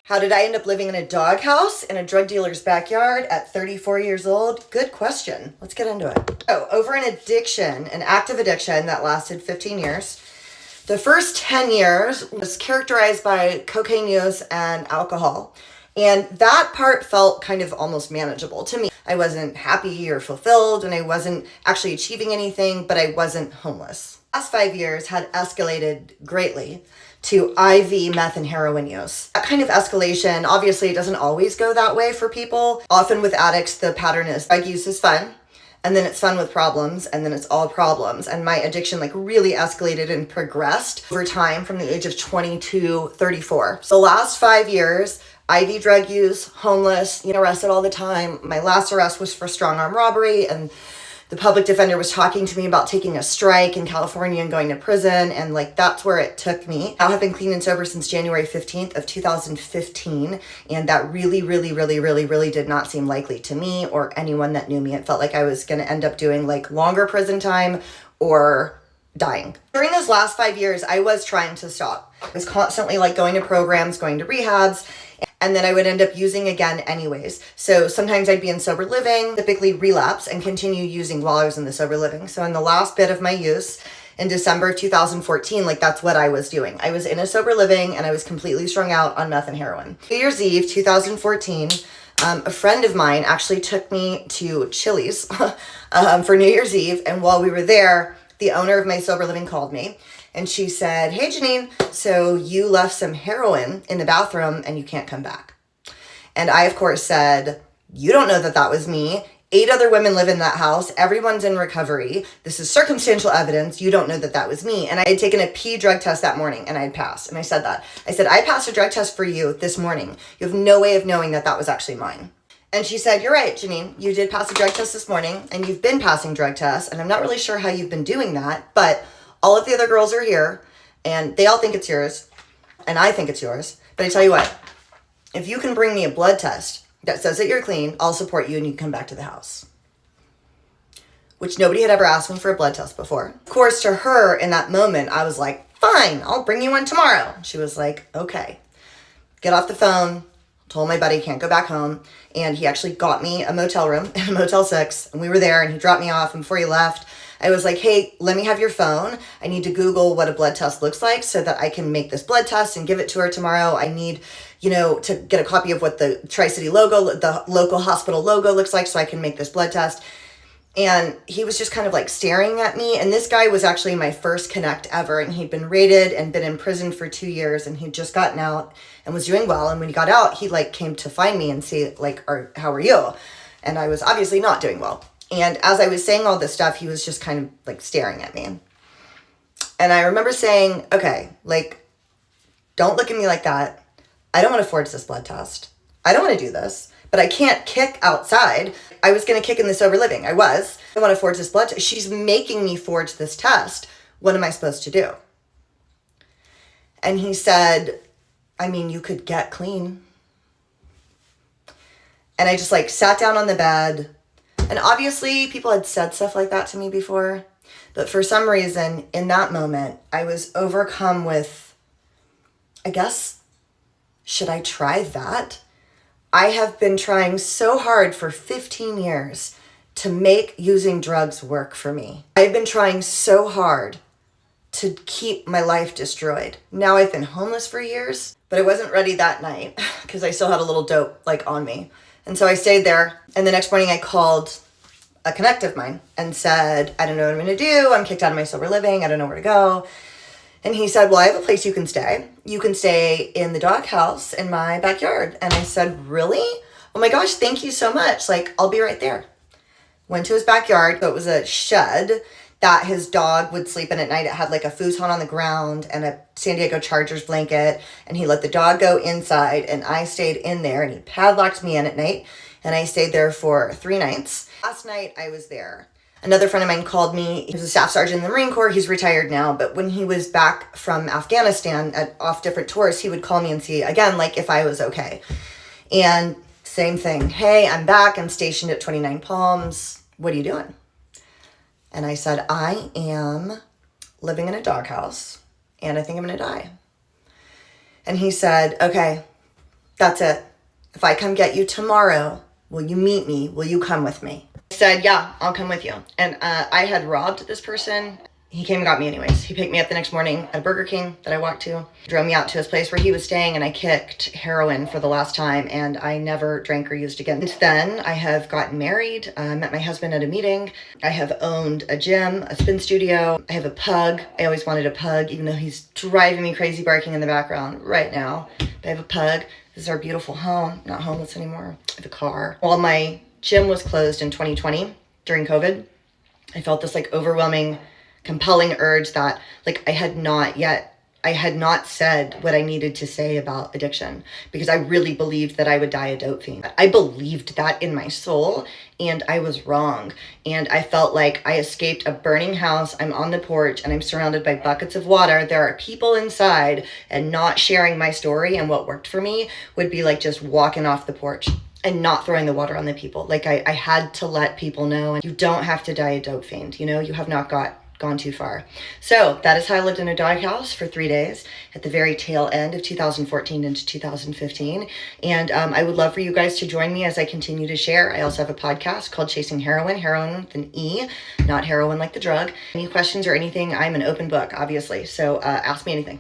How did I end up living in a doghouse in a drug dealer's backyard at 34 years old? Good question. Let's get into it. Oh, over an addiction, an active addiction that lasted 15 years. The first 10 years was characterized by cocaine use and alcohol. And that part felt kind of almost manageable to me. I wasn't happy or fulfilled, and I wasn't actually achieving anything, but I wasn't homeless. The last 5 years had escalated greatly to IV, meth, and heroin use. That kind of escalation, obviously it doesn't always go that way for people. Often with addicts, the pattern is drug use is fun, and then it's fun with problems, and then it's all problems. And my addiction really escalated and progressed over time from the age of 20 to 34. So the last 5 years, IV drug use, homeless, arrested all the time. My last arrest was for strong arm robbery, and the public defender was talking to me about taking a strike in California and going to prison, and that's where it took me. I have been clean and sober since January 15th of 2015, and that really did not seem likely to me or anyone that knew me. It felt like I was going to end up doing longer prison time or dying. During those last 5 years, I was trying to stop. I was constantly going to programs, going to rehabs, and then I would end up using again anyways. So sometimes I'd be in sober living, typically relapse and continue using while I was in the sober living. So in the last bit of my use in December of 2014, that's what I was doing. I was in a sober living and I was completely strung out on meth and heroin. New Year's Eve, 2014, a friend of mine actually took me to Chili's for New Year's Eve. And while we were there, the owner of my sober living called me. And she said, "Hey, Janine, so you left some heroin in the bathroom and you can't come back." And I, of course, said, "You don't know that that was me. 8 other women live in that house. Everyone's in recovery. This is circumstantial evidence. You don't know that that was me." And I had taken a pee drug test that morning and I had passed. And I said that. I said, "I passed a drug test for you this morning. You have no way of knowing that that was actually mine." And she said, "You're right, Janine. You did pass a drug test this morning and you've been passing drug tests. And I'm not really sure how you've been doing that, but all of the other girls are here and they all think it's yours and I think it's yours. But I tell you what, if you can bring me a blood test that says that you're clean, I'll support you and you can come back to the house." Which nobody had ever asked me for a blood test before. Of course, to her in that moment, I was like, "Fine, I'll bring you one tomorrow." She was like, "Okay." Get off the phone, told my buddy can't go back home. And he actually got me a motel room in Motel 6. And we were there and he dropped me off. And before he left, I was like, "Hey, let me have your phone. I need to Google what a blood test looks like so that I can make this blood test and give it to her tomorrow. I need, to get a copy of what the Tri-City logo, the local hospital logo looks like so I can make this blood test." And he was just kind of staring at me. And this guy was actually my first connect ever. And he'd been raided and been in prison for 2 years. And he'd just gotten out and was doing well. And when he got out, he came to find me and say, "How are you?" And I was obviously not doing well. And as I was saying all this stuff, he was just kind of staring at me. And I remember saying, "Okay, don't look at me like that. I don't want to forge this blood test. I don't want to do this, but I can't kick outside." I was going to kick in the sober living. I want to forge this blood test. She's making me forge this test. What am I supposed to do? And he said, "I mean, you could get clean." And I just sat down on the bed. And obviously people had said stuff like that to me before. But for some reason in that moment, I was overcome with, I guess, should I try that? I have been trying so hard for 15 years to make using drugs work for me. I've been trying so hard to keep my life destroyed. Now I've been homeless for years, but I wasn't ready that night because I still had a little dope on me. And so I stayed there. And the next morning I called a connect of mine and said, "I don't know what I'm going to do. I'm kicked out of my sober living. I don't know where to go." And he said, "Well, I have a place you can stay. You can stay in the doghouse in my backyard." And I said, "Really? Oh my gosh, thank you so much. I'll be right there." Went to his backyard. So it was a shed that his dog would sleep in at night. It had a futon on the ground and a San Diego Chargers blanket. And he let the dog go inside and I stayed in there and he padlocked me in at night. And I stayed there for 3 nights. Last night I was there. Another friend of mine called me. He was a staff sergeant in the Marine Corps. He's retired now. But when he was back from Afghanistan off different tours, he would call me and see again, if I was okay. And same thing. "Hey, I'm back. I'm stationed at 29 Palms. What are you doing?" And I said, "I am living in a doghouse and I think I'm going to die." And he said, "Okay, That's it. If I come get you tomorrow, will you meet me? Will you come with me? I said, yeah, I'll come with you. And I had robbed this person. He came and got me anyways. He picked me up the next morning at a Burger King that I walked to, drove me out to his place where he was staying, and I kicked heroin for the last time, and I never drank or used again. Since then, I have gotten married, met my husband at a meeting. I have owned a gym, a spin studio. I have a pug. I always wanted a pug, even though he's driving me crazy barking in the background right now. But I have a pug. This is our beautiful home. I'm not homeless anymore. I have a car. While my gym was closed in 2020 during COVID, I felt this like overwhelming, compelling urge that like I had not said what I needed to say about addiction, because I really believed that I would die a dope fiend. I believed that in my soul, and I was wrong. And I felt like I escaped a burning house. I'm on the porch and I'm surrounded by buckets of water. There are people inside, and not sharing my story and what worked for me would be like just walking off the porch and not throwing the water on the people. Like I had to let people know, and you don't have to die a dope fiend. You know, you have not gone too far. So that is how I lived in a doghouse for 3 days at the very tail end of 2014 into 2015. And I would love for you guys to join me as I continue to share. I also have a podcast called Chasing Heroin, heroin with an E, not heroin like the drug. Any questions or anything, I'm an open book, obviously. So ask me anything.